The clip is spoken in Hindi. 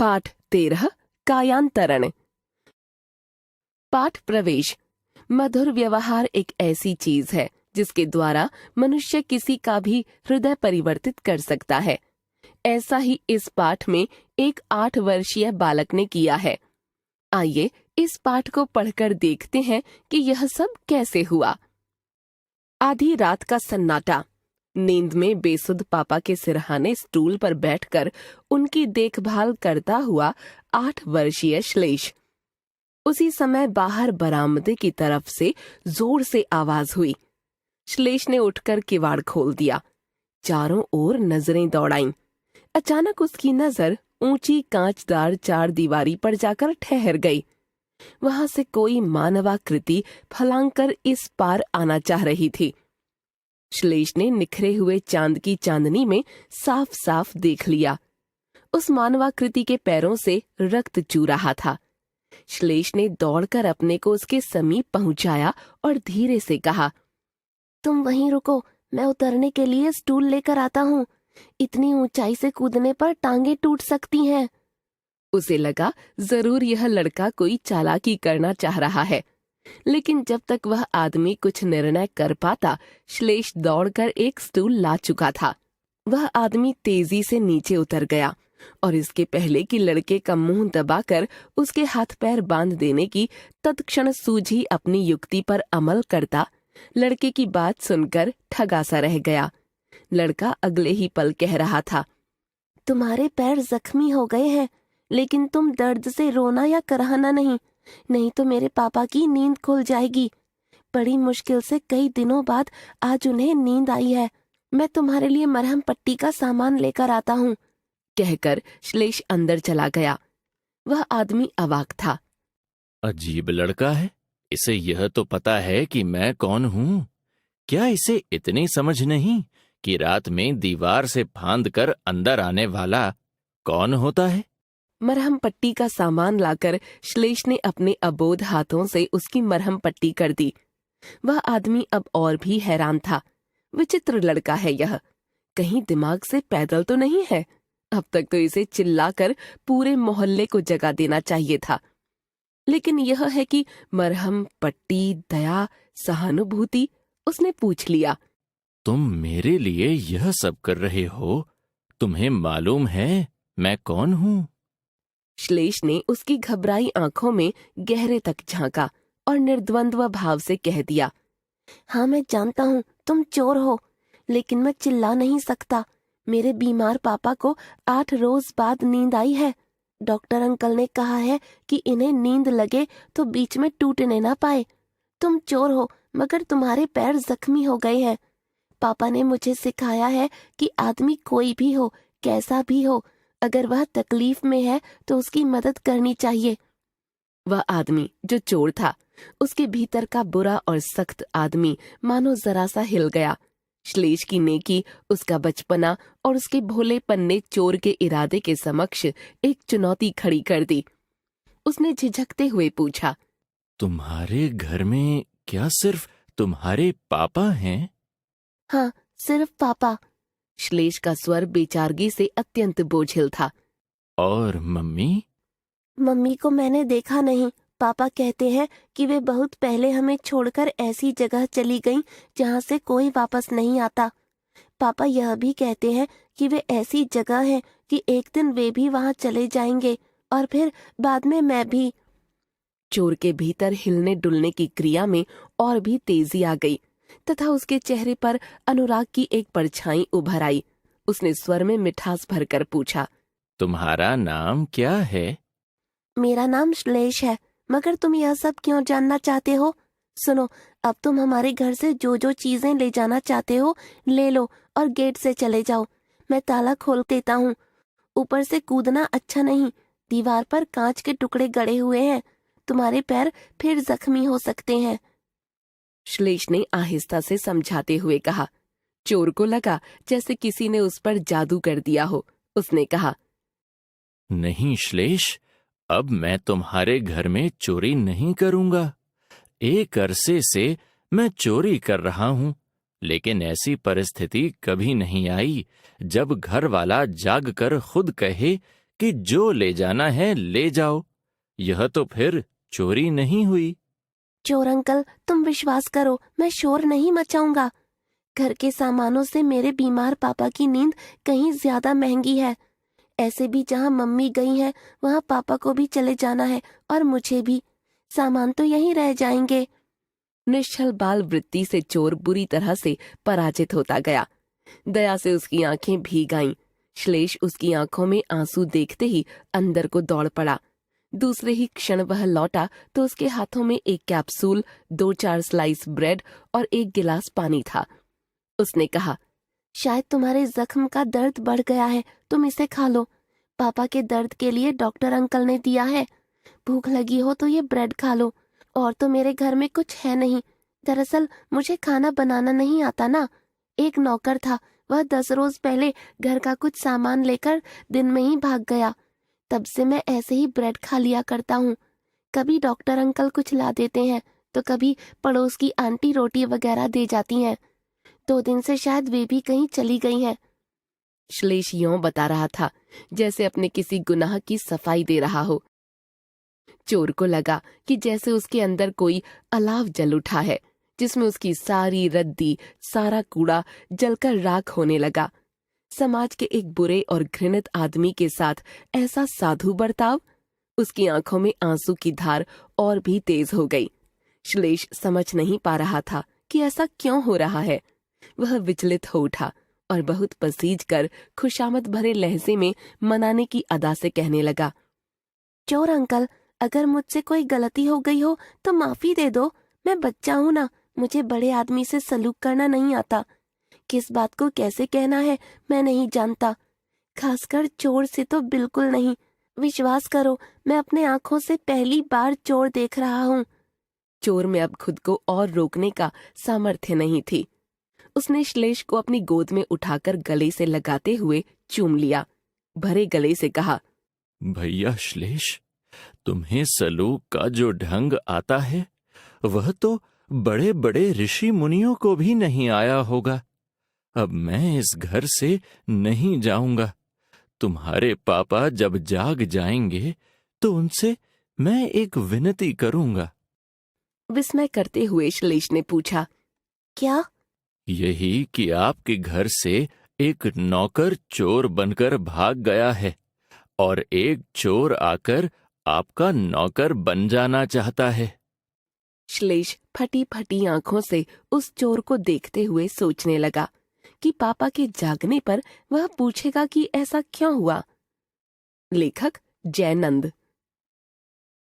पाठ 13 कायांतरण। पाठ प्रवेश। मधुर व्यवहार एक ऐसी चीज है जिसके द्वारा मनुष्य किसी का भी हृदय परिवर्तित कर सकता है। ऐसा ही इस पाठ में एक 8 वर्षीय बालक ने किया है। आइए इस पाठ को पढ़कर देखते हैं कि यह सब कैसे हुआ। आधी रात का सन्नाटा। नींद में बेसुध पापा के सिरहाने स्टूल पर बैठकर उनकी देखभाल करता हुआ 8 वर्षीय श्लेष। उसी समय बाहर बरामदे की तरफ से जोर से आवाज हुई। श्लेष ने उठकर किवाड़ खोल दिया। चारों ओर नजरें दौड़ाईं। अचानक उसकी नजर ऊंची कांचदार 4 दीवारी पर जाकर ठहर गई। वहां से कोई मानवाकृति फलांग कर इस पार आना चाह रही थी। श्लेष ने निखरे हुए चांद की चांदनी में साफ साफ देख लिया। उस मानवाकृति के पैरों से रक्त चू रहा था। श्लेष ने दौड़कर अपने को उसके समीप पहुंचाया और धीरे से कहा, तुम वहीं रुको, मैं उतरने के लिए स्टूल लेकर आता हूँ। इतनी ऊंचाई से कूदने पर टांगे टूट सकती हैं। उसे लगा जरूर यह लड़का कोई चालाकी करना चाह रहा है, लेकिन जब तक वह आदमी कुछ निर्णय कर पाता, श्लेष दौड़कर एक स्टूल ला चुका था। वह आदमी तेजी से नीचे उतर गया और इसके पहले कि लड़के का मुंह दबाकर उसके हाथ पैर बांध देने की तत्क्षण सूझी अपनी युक्ति पर अमल करता, लड़के की बात सुनकर ठगा सा रह गया। लड़का अगले ही पल कह रहा था, तुम्हारे पैर जख्मी हो गए हैं, लेकिन तुम दर्द से रोना या कराहना नहीं तो मेरे पापा की नींद खुल जाएगी। बड़ी मुश्किल से कई दिनों बाद आज उन्हें नींद आई है। मैं तुम्हारे लिए मरहम पट्टी का सामान लेकर आता हूँ। कहकर श्लेष अंदर चला गया। वह आदमी अवाक था। अजीब लड़का है, इसे यह तो पता है कि मैं कौन हूँ। क्या इसे इतनी समझ नहीं कि रात में दीवार से फांद कर अंदर आने वाला कौन होता है। मरहम पट्टी का सामान लाकर श्लेष ने अपने अबोध हाथों से उसकी मरहम पट्टी कर दी। वह आदमी अब और भी हैरान था। विचित्र लड़का है यह, कहीं दिमाग से पैदल तो नहीं है। अब तक तो इसे चिल्लाकर पूरे मोहल्ले को जगा देना चाहिए था, लेकिन यह है कि मरहम पट्टी, दया, सहानुभूति। उसने पूछ लिया, तुम मेरे लिए यह सब कर रहे हो? तुम्हें मालूम है मैं कौन हूँ? श्लेष ने उसकी घबराई आंखों में गहरे तक झांका और निर्द्वंद्व भाव से कह दिया, हाँ मैं जानता हूँ तुम चोर हो, लेकिन मैं चिल्ला नहीं सकता। मेरे बीमार पापा को 8 रोज बाद नींद आई है। डॉक्टर अंकल ने कहा है कि इन्हें नींद लगे तो बीच में टूटने ना पाए। तुम चोर हो, मगर तुम्हारे पैर जख्मी हो गए हैं। पापा ने मुझे सिखाया है कि आदमी कोई भी हो, कैसा भी हो, अगर वह तकलीफ में है तो उसकी मदद करनी चाहिए। वह आदमी जो चोर था, उसके भीतर का बुरा और सख्त आदमी मानो जरा सा हिल गया। श्लेष की नेकी, उसका बचपना और उसके भोलेपन ने चोर के इरादे के समक्ष एक चुनौती खड़ी कर दी। उसने झिझकते हुए पूछा, तुम्हारे घर में क्या सिर्फ तुम्हारे पापा हैं? हाँ, सिर्फ पापा। श्लेष का स्वर बेचारगी से अत्यंत बोझिल था। और मम्मी? मम्मी को मैंने देखा नहीं। पापा कहते हैं कि वे बहुत पहले हमें छोड़कर ऐसी जगह चली गईं जहां से कोई वापस नहीं आता। पापा यह भी कहते हैं कि वे ऐसी जगह है कि एक दिन वे भी वहां चले जाएंगे और फिर बाद में मैं भी। चोर के भीतर हिलने डुलने की क्रिया में और भी तेजी आ गई तथा उसके चेहरे पर अनुराग की एक परछाई उभर आई। उसने स्वर में मिठास भरकर पूछा, तुम्हारा नाम क्या है? मेरा नाम श्लेष है, मगर तुम यह सब क्यों जानना चाहते हो? सुनो, अब तुम हमारे घर से जो जो चीजें ले जाना चाहते हो ले लो और गेट से चले जाओ। मैं ताला खोल देता हूँ। ऊपर से कूदना अच्छा नहीं, दीवार पर कांच के टुकड़े गड़े हुए हैं, तुम्हारे पैर फिर जख्मी हो सकते हैं। श्लेष ने आहिस्ता से समझाते हुए कहा। चोर को लगा जैसे किसी ने उस पर जादू कर दिया हो। उसने कहा, नहीं श्लेष, अब मैं तुम्हारे घर में चोरी नहीं करूंगा। एक अरसे से मैं चोरी कर रहा हूं, लेकिन ऐसी परिस्थिति कभी नहीं आई जब घर वाला जाग कर खुद कहे कि जो ले जाना है ले जाओ। यह तो फिर चोरी नहीं हुई। चोर अंकल, तुम विश्वास करो, मैं शोर नहीं मचाऊंगा। घर के सामानों से मेरे बीमार पापा की नींद कहीं ज्यादा महंगी है। ऐसे भी जहाँ मम्मी गई है वहाँ पापा को भी चले जाना है और मुझे भी। सामान तो यहीं रह जाएंगे। निश्चल बाल वृत्ति से चोर बुरी तरह से पराजित होता गया। दया से उसकी आंखें भीग आईं। श्लेष उसकी आंखों में आंसू देखते ही अंदर को दौड़ पड़ा। दूसरे ही क्षण वह लौटा तो उसके हाथों में एक कैप्सूल, 2-4 स्लाइस ब्रेड और एक गिलास पानी था। उसने कहा, शायद तुम्हारे जख्म का दर्द बढ़ गया है, तुम इसे खा लो। पापा के दर्द के लिए डॉक्टर अंकल ने दिया है। भूख लगी हो तो ये ब्रेड खा लो। और तो मेरे घर में कुछ है नहीं। दरअसल मुझे खाना बनाना नहीं आता ना। एक नौकर था, वह 10 रोज पहले घर का कुछ सामान लेकर दिन में ही भाग गया। तब से मैं ऐसे ही ब्रेड खा लिया करता हूँ। कभी डॉक्टर अंकल कुछ ला देते हैं तो कभी पड़ोस की आंटी रोटी वगैरह दे जाती हैं। 2 दिन से शायद वे भी कहीं चली गई हैं। श्लेष यों बता रहा था जैसे अपने किसी गुनाह की सफाई दे रहा हो। चोर को लगा कि जैसे उसके अंदर कोई अलाव जल उठा है, जिसमें उसकी सारी रद्दी, सारा कूड़ा जलकर राख होने लगा। समाज के एक बुरे और घृणित आदमी के साथ ऐसा साधु बर्ताव। उसकी आंखों में आंसू की धार और भी तेज हो गई। श्लेष समझ नहीं पा रहा था कि ऐसा क्यों हो रहा है। वह विचलित हो उठा और बहुत पसीज कर खुशामद भरे लहजे में मनाने की अदा से कहने लगा, चोर अंकल, अगर मुझसे कोई गलती हो गई हो तो माफी दे दो। मैं बच्चा हूँ ना, मुझे बड़े आदमी से सलूक करना नहीं आता। किस बात को कैसे कहना है मैं नहीं जानता, खासकर चोर से तो बिल्कुल नहीं। विश्वास करो, मैं अपने आंखों से पहली बार चोर देख रहा हूँ। चोर में अब खुद को और रोकने का सामर्थ्य नहीं थी। उसने श्लेष को अपनी गोद में उठाकर गले से लगाते हुए चूम लिया। भरे गले से कहा, भैया श्लेष, तुम्हें सलूक का जो ढंग आता है वह तो बड़े बड़े ऋषि मुनियों को भी नहीं आया होगा। अब मैं इस घर से नहीं जाऊंगा। तुम्हारे पापा जब जाग जाएंगे तो उनसे मैं एक विनती करूंगा। विस्मय करते हुए श्लेष ने पूछा, क्या? यही कि आपके घर से एक नौकर चोर बनकर भाग गया है और एक चोर आकर आपका नौकर बन जाना चाहता है। श्लेष फटी फटी आंखों से उस चोर को देखते हुए सोचने लगा कि पापा के जागने पर वह पूछेगा कि ऐसा क्यों हुआ। लेखक जयनंद।